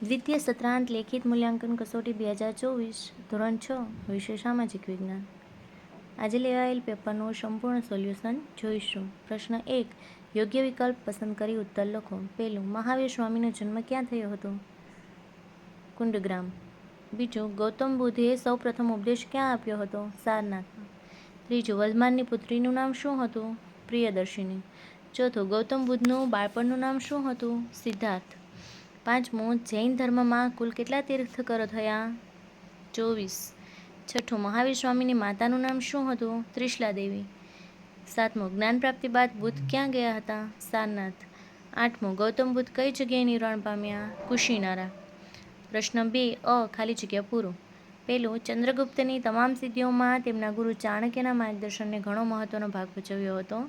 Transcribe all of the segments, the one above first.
દ્વિતીય સત્રાંત લેખિત મૂલ્યાંકન કસોટી 2024 ધોરણ 6 વિષય સામાજિક વિજ્ઞાન. આજે લેવાયેલ પેપરનું સંપૂર્ણ સોલ્યુશન જોઈશું. પ્રશ્ન 1. યોગ્ય વિકલ્પ પસંદ કરી ઉત્તર લખો. પહેલું, મહાવીર સ્વામીનો જન્મ ક્યાં થયો હતો? કુંડગ્રામ. બીજું, ગૌતમ બુદ્ધે સૌ પ્રથમ ઉપદેશ ક્યાં આપ્યો હતો? સારનાથમાં. ત્રીજું, વલ્લમાનની પુત્રીનું નામ શું હતું? પ્રિયદર્શિની. ચોથું, ગૌતમ બુદ્ધનું બાળપણનું નામ શું હતું? સિદ્ધાર્થ. પાંચમું, જૈન ધર્મમાં કુલ કેટલા તીર્થંકરો થયા? 24. છઠ્ઠું, મહાવીર સ્વામીની માતાનું નામ શું હતું? ત્રિશલા દેવી. સાતમું, જ્ઞાન પ્રાપ્તિ બાદ બુદ્ધ ક્યાં ગયા હતા? સારનાથ. આઠમું, ગૌતમ બુદ્ધ કઈ જગ્યાએ નિર્વાણ પામ્યા? કુશીનારા. પ્રશ્ન 2. અ. ખાલી જગ્યા પૂરો. પહેલું, ચંદ્રગુપ્તની તમામ સિદ્ધિઓમાં તેમના ગુરુ ચાણક્યના માર્ગદર્શનને ઘણો મહત્વનો ભાગ ભજવ્યો હતો.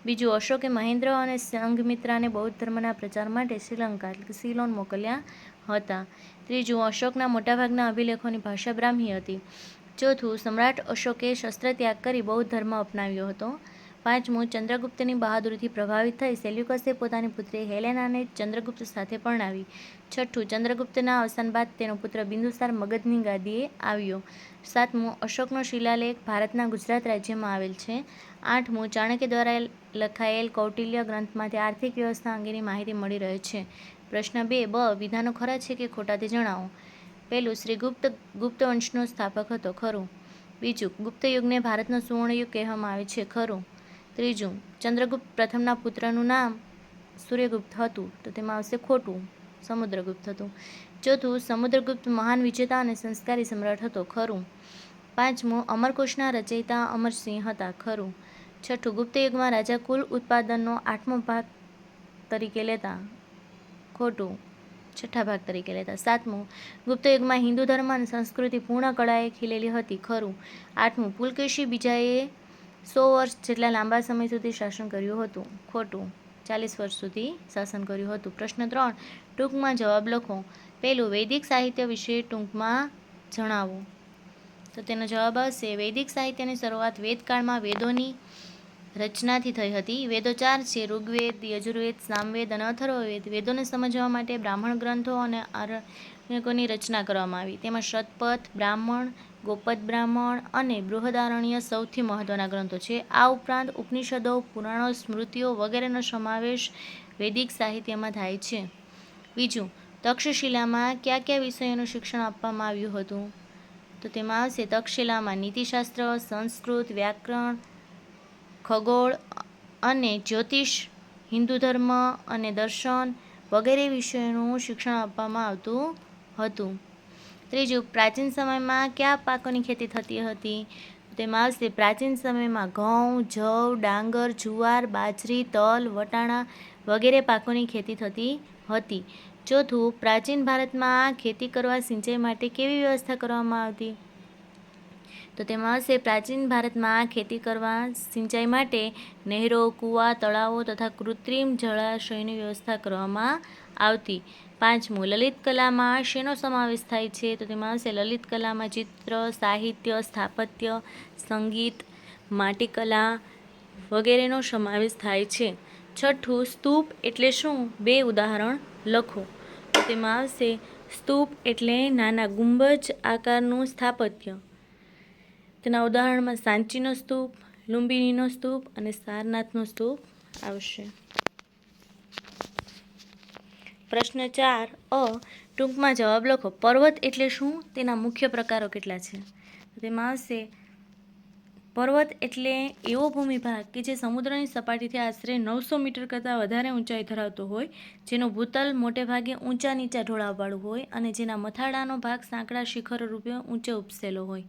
બીજું, અશોકે મહેન્દ્ર અને સંઘમિત્રાને બૌદ્ધ ધર્મના પ્રચાર માટે શ્રીલંકા સિલોન મોકલ્યા હતા. ત્રીજું, અશોકના મોટાભાગના અભિલેખોની ભાષા બ્રાહ્મી હતી. ચોથું, સમ્રાટ અશોકે શસ્ત્ર ત્યાગ કરી બૌદ્ધ ધર્મ અપનાવ્યો હતો. પાંચમું, ચંદ્રગુપ્તની બહાદુરીથી પ્રભાવિત થઈ સેલ્યુકસે પોતાની પુત્રી હેલેનાને ચંદ્રગુપ્ત સાથે પરણાવી. છઠ્ઠું, ચંદ્રગુપ્તના અવસાન બાદ તેનો પુત્ર બિંદુસાર મગધની ગાદીએ આવ્યો. સાતમું, અશોકનો શિલાલેખ ભારતના ગુજરાત રાજ્યમાં આવેલ છે. આઠમું, ચાણક્ય દ્વારા લખાયેલ કૌટિલ્ય ગ્રંથમાંથી આર્થિક વ્યવસ્થા અંગેની માહિતી મળી રહે છે. પ્રશ્ન 2. બ. વિધાનો ખરા છે કે ખોટા તે જણાવો. પહેલું, શ્રી ગુપ્ત વંશનો સ્થાપક હતો. ખરું. બીજું, ગુપ્ત યુગને ભારતનો સુવર્ણયુગ કહેવામાં આવે છે. ખરું. ત્રીજું, ચંદ્રગુપ્ત પ્રથમના પુત્રનું નામ સૂર્યગુપ્ત હતું. તો તેમાં આવશે ખોટું, સમુદ્રગુપ્ત હતું. ચોથું, સમુદ્રગુપ્ત મહાન વિજેતા અને સંસ્કારી સમ્રાટ હતો. ખરું. પાંચમું, અમરકોશના રચયિતા અમરસિંહ હતા. ખરું. છઠ્ઠું, ગુપ્ત યુગમાં રાજા કુલ ઉત્પાદનનો 8મો ભાગ તરીકે લેતા. ખોટું, છઠ્ઠા ભાગ તરીકે લેતા. સાતમું, ગુપ્ત યુગમાં હિન્દુ ધર્મ અને સંસ્કૃતિ પૂર્ણ કળાએ ખીલેલી હતી. ખરું. આઠમું, પુલકેશી બીજાએ 100 વર્ષ જેટલા લાંબા સમય સુધી શાસન કર્યું હતું. ખોટું, 40 વર્ષ સુધી શાસન કર્યું હતું. પ્રશ્ન 3. ટૂંકમાં જવાબ લખો. પહેલું, વૈદિક સાહિત્ય વિશે ટૂંકમાં જણાવો. તો તેનો જવાબ આવશે, વૈદિક સાહિત્યની શરૂઆત વેદકાળમાં વેદોની રચનાથી થઈ હતી. વેદો 4 છે: ઋગ્વેદ, યજુર્વેદ, સામવેદ અને અથર્વવેદ. વેદોને સમજવા માટે બ્રાહ્મણ ગ્રંથો અને આરણ્યકોની રચના કરવામાં આવી. તેમાં શતપથ બ્રાહ્મણ, ગોપદ બ્રાહ્મણ અને બૃહદારણ્ય સૌથી મહત્વના ગ્રંથો છે. આ ઉપરાંત ઉપનિષદો, પુરાણો, સ્મૃતિઓ વગેરેનો સમાવેશ વૈદિક સાહિત્યમાં થાય છે. બીજું, તક્ષશિલામાં કયા કયા વિષયોનું શિક્ષણ આપવામાં આવ્યું હતું? તો તેમાં આવશે તક્ષશિલામાં નીતિશાસ્ત્ર, સંસ્કૃત, વ્યાકરણ, ખગોળ અને જ્યોતિષ, હિન્દુ ધર્મ અને દર્શન વગેરે વિષયોનું શિક્ષણ આપવામાં આવતું હતું. ત્રીજું, પ્રાચીન સમયમાં કયા પાકોની ખેતી થતી હતી? તેમાં આવશે પ્રાચીન સમયમાં ઘઉં, જવ, ડાંગર, જુવાર, બાજરી, તલ, વટાણા વગેરે પાકોની ખેતી થતી હતી. ચોથું, પ્રાચીન ભારતમાં ખેતી કરવા સિંચાઈ માટે કેવી વ્યવસ્થા કરવામાં આવતી? તો તેમાં આવશે પ્રાચીન ભારતમાં ખેતી કરવા સિંચાઈ માટે નહેરો, કૂવા, તળાવો તથા કૃત્રિમ જળાશયોની વ્યવસ્થા કરવામાં આવતી. પાંચમું, લલિત કલામાં શેનો સમાવેશ થાય છે? તો તેમાં આવશે લલિત કલામાં ચિત્ર, સાહિત્ય, સ્થાપત્ય, સંગીત, માટીકલા વગેરેનો સમાવેશ થાય છે. છઠ્ઠું, સ્તૂપ એટલે શું? 2 ઉદાહરણ લખો. તો તેમાં આવશે સ્તૂપ એટલે નાના ગુંબજ આકારનું સ્થાપત્ય. તેના ઉદાહરણમાં સાંચીનો સ્તૂપ, લુંબિનીનો સ્તૂપ અને સારનાથનો સ્તૂપ આવશે. પ્રશ્ન 4. અ. ટૂંકમાં જવાબ લખો. પર્વત એટલે શું? તેના મુખ્ય પ્રકારો કેટલા છે? તેમાં આવશે પર્વત એટલે એવો ભૂમિભાગ કે જે સમુદ્રની સપાટીથી આશરે 900 મીટર કરતાં વધારે ઊંચાઈ ધરાવતો હોય, જેનું ભૂતલ મોટે ભાગે ઊંચા નીચા ઢોળાવવાળું હોય અને જેના મથાળાનો ભાગ સાંકડા શિખરો રૂપે ઊંચે ઉપસેલો હોય.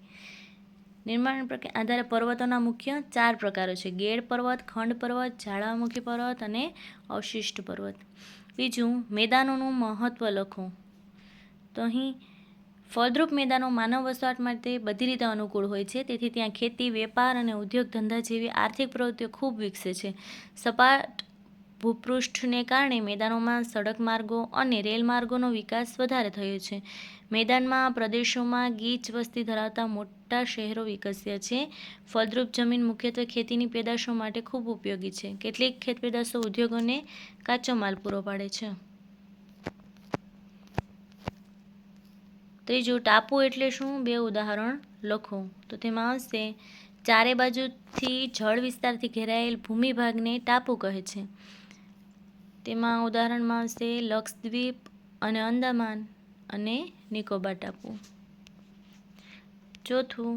નિર્માણ આધારે પર્વતોના મુખ્ય 4 પ્રકારો છે: ગેડ પર્વત, ખંડ પર્વત, જ્વાળામુખી પર્વત અને અવશિષ્ટ પર્વત. બીજું, મેદાનોનું મહત્વ લખો. તો અહીં ફળદ્રુપ મેદાનો માનવ વસવાટ માટે બધી રીતે અનુકૂળ હોય છે. તેથી ત્યાં ખેતી, વેપાર અને ઉદ્યોગ ધંધા જેવી આર્થિક પ્રવૃત્તિઓ ખૂબ વિકસે છે. સપાટ ભૂપૃષ્ઠને કારણે મેદાનોમાં સડક માર્ગો અને રેલ માર્ગોનો વિકાસ વધારે થયો છે. મેદાનમાં પ્રદેશોમાં ગીચ વસ્તી ધરાવતા મોટા શહેરો વિકસ્યા છે. ફળદ્રુપ જમીન મુખ્યત્વે ખેતીની પેદાશો માટે ખૂબ ઉપયોગી છે. કેટલીક ખેતપેદાશો ઉદ્યોગોને કાચો માલ પૂરો પાડે છે. ત્રીજું, ટાપુ એટલે શું? 2 ઉદાહરણ લખો. તો તેમાં આવશે, ચારે બાજુથી જળ વિસ્તારથી ઘેરાયેલ ભૂમિભાગને ટાપુ કહે છે. તેમાં ઉદાહરણમાં આવશે લક્ષદ્વીપ અને અંદામાન અને નિકોબાર ટાપુ. ચોથું,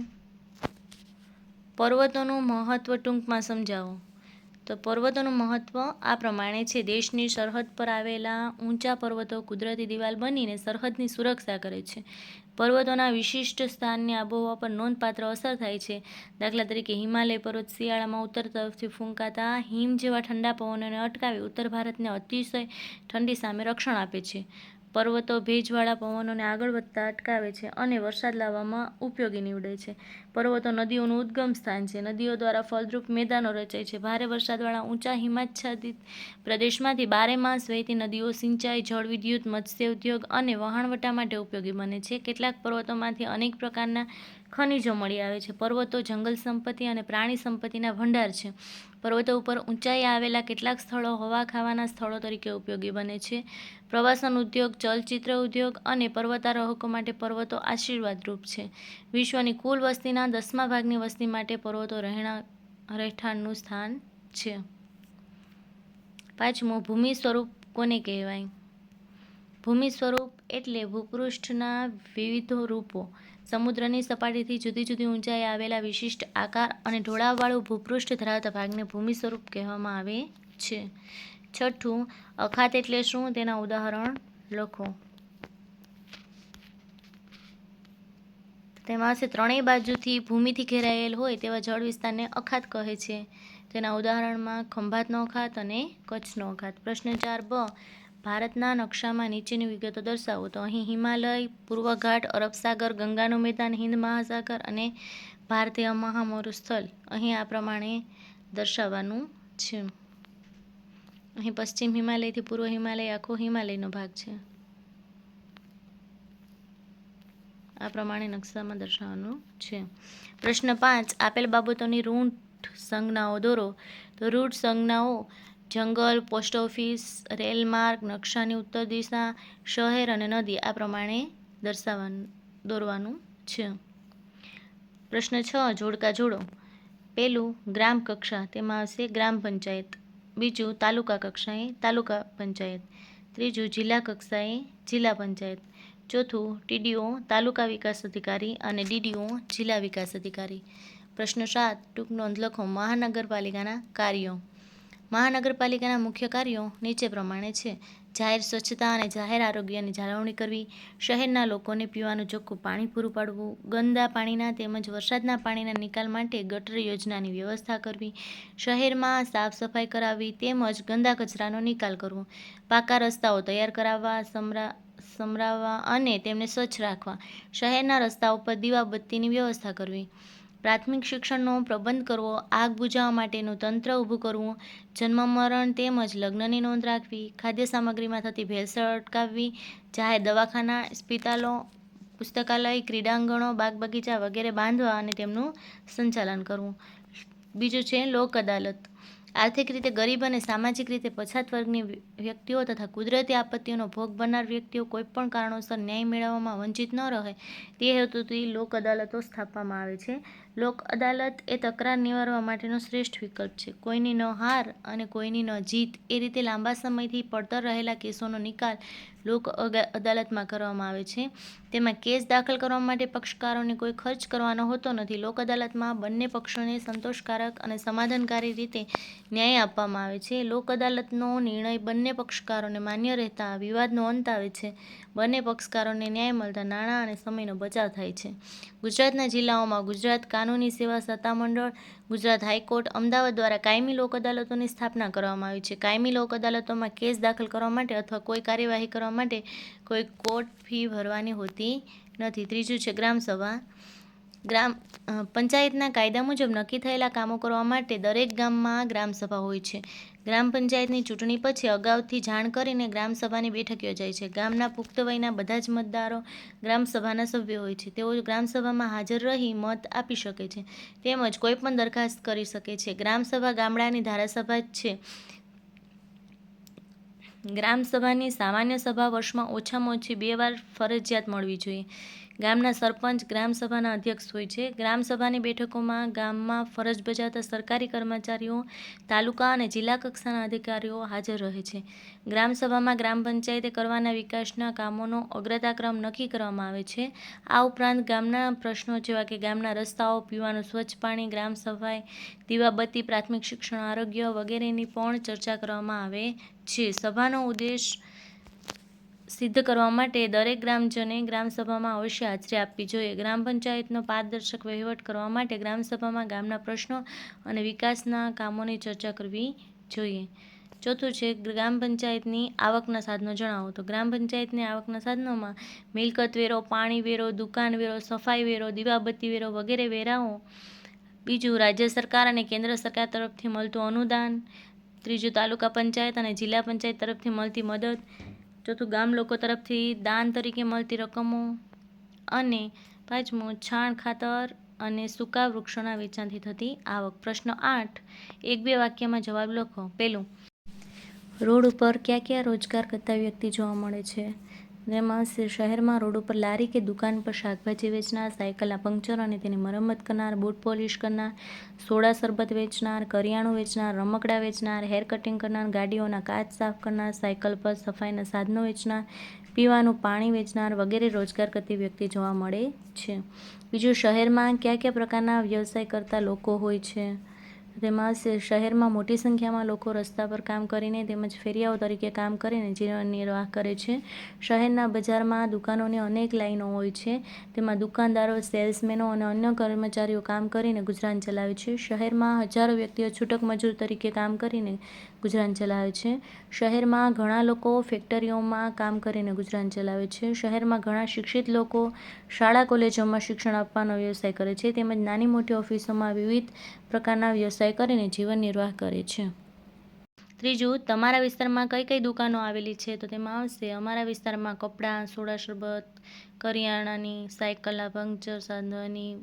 પર્વતોનું મહત્વ ટૂંકમાં સમજાવો. તો પર્વતોનું મહત્વ આ પ્રમાણે છે. દેશની સરહદ પર આવેલા ઊંચા પર્વતો કુદરતી દિવાલ બનીને સરહદની સુરક્ષા કરે છે. પર્વતોના વિશિષ્ટ સ્થાનની આબોહવા પર નોંધપાત્ર અસર થાય છે. દાખલા તરીકે હિમાલય પર્વત શિયાળામાં ઉત્તર તરફથી ફૂંકાતા હિમ જેવા ઠંડા પવનોને અટકાવી ઉત્તર ભારતને અતિશય ઠંડી સામે રક્ષણ આપે છે. પર્વતો ભેજવાળા પવનોને આગળ વધતા અટકાવે છે અને વરસાદ લાવવામાં ઉપયોગી નીવડે છે. પર્વતો નદીઓનું ઉદ્ગમ સ્થાન છે. નદીઓ દ્વારા ફળદ્રુપ મેદાનો રચાય છે. ભારે વરસાદવાળા ઊંચા હિમાચ્છાદિત પ્રદેશમાંથી બારેમાસ વહેતી નદીઓ સિંચાઈ, જળવિદ્યુત, મત્સ્ય ઉદ્યોગ અને વહાણવટા માટે ઉપયોગી બને છે. કેટલાક પર્વતોમાંથી અનેક પ્રકારના ખનિજો મળી આવે છે. પર્વતો જંગલ સંપત્તિ અને પ્રાણી સંપત્તિના ભંડાર છે. પર્વતો ઉપર ઊંચાઈએ આવેલા કેટલાક સ્થળો હવા ખાવાના સ્થળો તરીકે ઉપયોગી બને છે. પ્રવાસન ઉદ્યોગ, ચલચિત્ર ઉદ્યોગ અને પર્વતારોહકો માટે પર્વતો આશીર્વાદરૂપ છે. વિશ્વની કુલ વસ્તીના 10મા ભાગની વસ્તી માટે પર્વતો રહેઠાણનું સ્થાન છે. 5મું, ભૂમિ સ્વરૂપ કોને કહેવાય? ભૂમિ સ્વરૂપ એટલે ભૂપૃષ્ઠના વિવિધ રૂપો. સમુદ્રની સપાટીથી જુદી જુદી ઊંચાઈએ આવેલા વિશિષ્ટ આકાર અને ઢોળાવવાળું ભૂપૃષ્ઠ ધરાવતા ભાગને ભૂમિ સ્વરૂપ કહેવામાં આવે છે. 6થું, અખાત એટલે શું? તેના ઉદાહરણ લખો. તેમાં આવશે, ત્રણેય બાજુથી ભૂમિથી ઘેરાયેલ હોય તેવા જળ વિસ્તારને અખાત કહે છે. તેના ઉદાહરણમાં ખંભાતનો અખાત અને કચ્છનો અખાત. પ્રશ્ન 4બ, ભારતના નકશામાં નીચેની વિગતો દર્શાવો. તો અહીં હિમાલય, પૂર્વ ઘાટ, અરબ સાગર, ગંગાનું મેદાન, હિન્દ મહાસાગર અને ભારતીય મહામરુસ્થળ અહીં આ પ્રમાણે દર્શાવવાનું છે. અહીં પશ્ચિમ હિમાલયથી પૂર્વ હિમાલય આખો હિમાલયનો ભાગ છે. આ પ્રમાણે નકશામાં દર્શાવવાનું છે. પ્રશ્ન 5, આપેલ બાબતોની રૂટ સંજ્ઞાઓ દોરો. તો રૂટ સંજ્ઞાઓ જંગલ, પોસ્ટ ઓફિસ, રેલમાર્ગ, નકશાની ઉત્તર દિશા, શહેર અને નદી આ પ્રમાણે દોરવાનું છે. પ્રશ્ન 6, જોડકા જોડો. પહેલું, ગ્રામ કક્ષા, તેમાં આવશે ગ્રામ પંચાયત. બીજું, તાલુકા કક્ષાએ તાલુકા પંચાયત. ત્રીજું, જિલ્લા કક્ષાએ જિલ્લા પંચાયત. ચોથું, ટીડીઓ તાલુકા વિકાસ અધિકારી અને ડીડીઓ જિલ્લા વિકાસ અધિકારી. પ્રશ્ન 7, ટૂંક નોંધ લખો. મહાનગરપાલિકાના કાર્યો. મહાનગરપાલિકાના મુખ્ય કાર્યો નીચે પ્રમાણે છે. જાહેર સ્વચ્છતા અને જાહેર આરોગ્યની જાળવણી કરવી, શહેરના લોકોને પીવાનું ચોખ્ખું પાણી પૂરું પાડવું, ગંદા પાણીના તેમજ વરસાદના પાણીના નિકાલ માટે ગટર યોજનાની વ્યવસ્થા કરવી, શહેરમાં સાફ સફાઈ કરાવવી તેમજ ગંદા કચરાનો નિકાલ કરવો, પાકા રસ્તાઓ તૈયાર કરાવવા, સમરાવવા અને તેમને સ્વચ્છ રાખવા, શહેરના રસ્તાઓ પર દીવાબત્તીની વ્યવસ્થા કરવી, પ્રાથમિક શિક્ષણનો પ્રબંધ કરવો, આગ બુઝાવવા માટેનું તંત્ર ઊભું કરવું, જન્મ મરણ તેમજ લગ્નની નોંધ રાખવી, ખાદ્ય સામગ્રીમાં થતી ભેળસેળ અટકાવવી, જાહેર દવાખાના, ઇસ્પિતાલો, પુસ્તકાલય, ક્રીડાંગણો, બાગ બગીચા વગેરે બાંધવા અને તેમનું સંચાલન કરવું. બીજું છે લોક અદાલત. આર્થિક રીતે ગરીબ અને સામાજિક રીતે પછાત વર્ગની વ્યક્તિઓ તથા કુદરતી આપત્તિઓનો ભોગ બનનાર વ્યક્તિઓ કોઈપણ કારણોસર ન્યાય મેળવવામાં વંચિત ન રહે તે હેતુથી લોક અદાલતો સ્થાપવામાં આવે છે. લોક અદાલત એ તકરાર નિવારવા માટેનો શ્રેષ્ઠ વિકલ્પ છે. કોઈની ન હાર અને કોઈની ન જીત એ રીતે લાંબા સમયથી પડતર રહેલા કેસોનો નિકાલ લોક અદાલતમાં કરવામાં આવે છે. તેમાં કેસ દાખલ કરવા માટે પક્ષકારોને કોઈ ખર્ચ કરવાનો હોતો નથી. લોક અદાલતમાં બંને પક્ષોને સંતોષકારક અને સમાધાનકારી રીતે ન્યાય આપવામાં આવે છે. લોક અદાલતનો નિર્ણય બંને પક્ષકારોને માન્ય રહેતા વિવાદનો અંત આવે છે. બંને પક્ષકારોને ન્યાય મળતા નાણાં અને સમયનો બચાવ થાય છે. ગુજરાતના જિલ્લાઓમાં ગુજરાત કાનૂની સેવા સત્તામંડળ, ગુજરાત હાઈકોર્ટ, અમદાવાદ દ્વારા કાયમી લોક અદાલતોની સ્થાપના કરવામાં આવી છે. કાયમી લોક અદાલતોમાં કેસ દાખલ કરવા માટે અથવા કોઈ કાર્યવાહી કરવા માટે કોઈ કોર્ટ ફી ભરવાની હોતી નથી. ત્રીજું છે ગ્રામસભા. ગ્રામ પંચાયતના કાયદા મુજબ નક્કી થયેલા કામો કરવા માટે દરેક ગામમાં ગ્રામસભા હોય છે. ગ્રામ પંચાયતની ચૂંટણી પછી અગાઉથી જાણ કરીને ગ્રામસભાની બેઠક યોજાય છે. ગામના પુખ્ત વયના બધા જ મતદારો ગ્રામસભાના સભ્યો હોય છે. તેઓ ગ્રામસભામાં હાજર રહી મત આપી શકે છે તેમજ કોઈ પણ દરખાસ્ત કરી શકે છે. ગ્રામસભા ગામડાની ધારાસભા છે. ગ્રામસભાની સામાન્ય સભા વર્ષમાં ઓછામાં ઓછી 2 વાર ફરજિયાત મળવી જોઈએ. ગામના સરપંચ ગ્રામસભાના અધ્યક્ષ હોય છે. ગ્રામસભાની બેઠકોમાં ગામમાં ફરજ બજાવતા સરકારી કર્મચારીઓ, તાલુકા અને જિલ્લા કક્ષાના અધિકારીઓ હાજર રહે છે. ગ્રામસભામાં ગ્રામ પંચાયતે કરવાના વિકાસના કામોનો અગ્રતાક્રમ નક્કી કરવામાં આવે છે. આ ઉપરાંત ગામના પ્રશ્નો જેવા કે ગામના રસ્તાઓ, પીવાનું સ્વચ્છ પાણી, ગ્રામ સફાઈ, દીવાબત્તી, પ્રાથમિક શિક્ષણ, આરોગ્ય વગેરેની પણ ચર્ચા કરવામાં આવે છે. સભાનો ઉદ્દેશ સિદ્ધ કરવા માટે દરેક ગ્રામજને ગ્રામસભામાં અવશ્ય હાજરી આપવી જોઈએ. ગ્રામ પંચાયતનો પારદર્શક વહીવટ કરવા માટે ગ્રામસભામાં ગામના પ્રશ્નો અને વિકાસના કામોની ચર્ચા કરવી જોઈએ. ચોથું છે ગ્રામ પંચાયતની આવકના સાધનો જણાવો. તો ગ્રામ પંચાયતની આવકના સાધનોમાં મિલકત વેરો, પાણી વેરો, દુકાન વેરો, સફાઈ વેરો, દીવાબત્તી વેરો વગેરે વેરાઓ. બીજું રાજ્ય સરકાર અને કેન્દ્ર સરકાર તરફથી મળતું અનુદાન. ત્રીજું તાલુકા પંચાયત અને જિલ્લા પંચાયત તરફથી મળતી મદદ. ચોથું ગામ લોકો તરફથી દાન તરીકે મળતી રકમો. અને પાંચમું છાણ, ખાતર અને સૂકા વૃક્ષોના વેચાણથી થતી આવક. પ્રશ્ન 8, 1-2 વાક્યમાં જવાબ લખો. પહેલું, રોડ ઉપર કયા કયા રોજગાર કરતા વ્યક્તિ જોવા મળે છે? તેમાં શહેરમાં રોડ ઉપર લારી કે દુકાન પર શાકભાજી વેચનાર, સાયકલના પંક્ચર અને તેની મરમ્મત કરનાર, બૂટ પોલિશ કરનાર, સોડા શરબત વેચનાર, કરિયાણું વેચનાર, રમકડા વેચનાર, હેર કટિંગ કરનાર, ગાડીઓના કાચ સાફ કરનાર, સાયકલ પર સફાઈના સાધનો વેચનાર, પીવાનું પાણી વેચનાર વગેરે રોજગાર કરતી વ્યક્તિ જોવા મળે છે. બીજું, શહેરમાં કયા કયા પ્રકારના વ્યવસાય કરતા લોકો હોય છે? તેમાં શહેરમાં મોટી સંખ્યામાં લોકો રસ્તા પર કામ કરીને તેમજ ફેરિયાઓ તરીકે કામ કરીને જીવન નિર્વાહ કરે છે. શહેરના બજારમાં દુકાનોની અનેક લાઈનો હોય છે. તેમાં દુકાનદારો, સેલ્સમેનો અને અન્ય કર્મચારીઓ કામ કરીને ગુજરાન ચલાવે છે. શહેરમાં હજારો વ્યક્તિઓ છૂટક મજૂર તરીકે કામ કરીને ગુજરાન ચલાવે છે. શહેરમાં ઘણા લોકો ફેક્ટરીઓમાં કામ કરીને ગુજરાન ચલાવે છે. શહેરમાં ઘણા શિક્ષિત લોકો શાળા કોલેજોમાં શિક્ષણ આપવાનો વ્યવસાય કરે છે તેમજ નાની મોટી ઓફિસોમાં વિવિધ પ્રકારના વ્યવસાય કરીને જીવન નિર્વાહ કરે છે. ત્રીજું, તમારા વિસ્તારમાં કઈ કઈ દુકાનો આવેલી છે? તો તેમાં આવશે અમારા વિસ્તારમાં કપડાં, સોડા શરબત, કરિયાણાની, સાયકલના પંક્ચર સાધનની,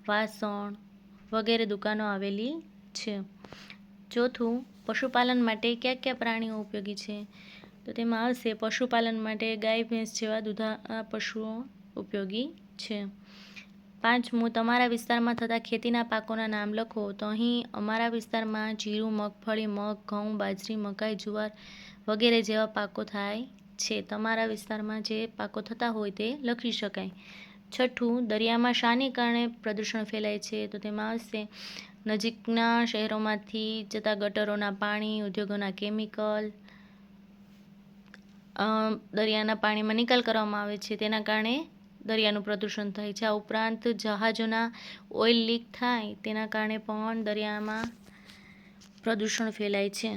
વાસણ વગેરે દુકાનો આવેલી છે. ચોથું, પશુપાલન માટે કયા કયા પ્રાણીઓ ઉપયોગી છે? તો તેમાં આવશે પશુપાલન માટે ગાય, ભેંસ જેવા દૂધાળા પશુઓ ઉપયોગી છે. પાંચમું, તમારા વિસ્તારમાં થતા ખેતીના પાકોના નામ લખો. તો અહીં અમારા વિસ્તારમાં જીરું, મગફળી, મગ, ઘઉં, બાજરી, મકાઈ, જુવાર વગેરે જેવા પાકો થાય છે. તમારા વિસ્તારમાં જે પાકો થતા હોય તે લખી શકાય. છઠ્ઠું, દરિયામાં શાને કારણે પ્રદૂષણ ફેલાય છે? તો તેમાં આવશે નજીકના શહેરોમાંથી જતા ગટરોના પાણી, ઉદ્યોગોના કેમિકલ દરિયાના પાણીમાં નિકાલ કરવામાં આવે છે તેના કારણે દરિયાનું પ્રદૂષણ થાય છે. આ ઉપરાંત જહાજોના ઓઇલ લીક થાય તેના કારણે પણ દરિયામાં પ્રદૂષણ ફેલાય છે.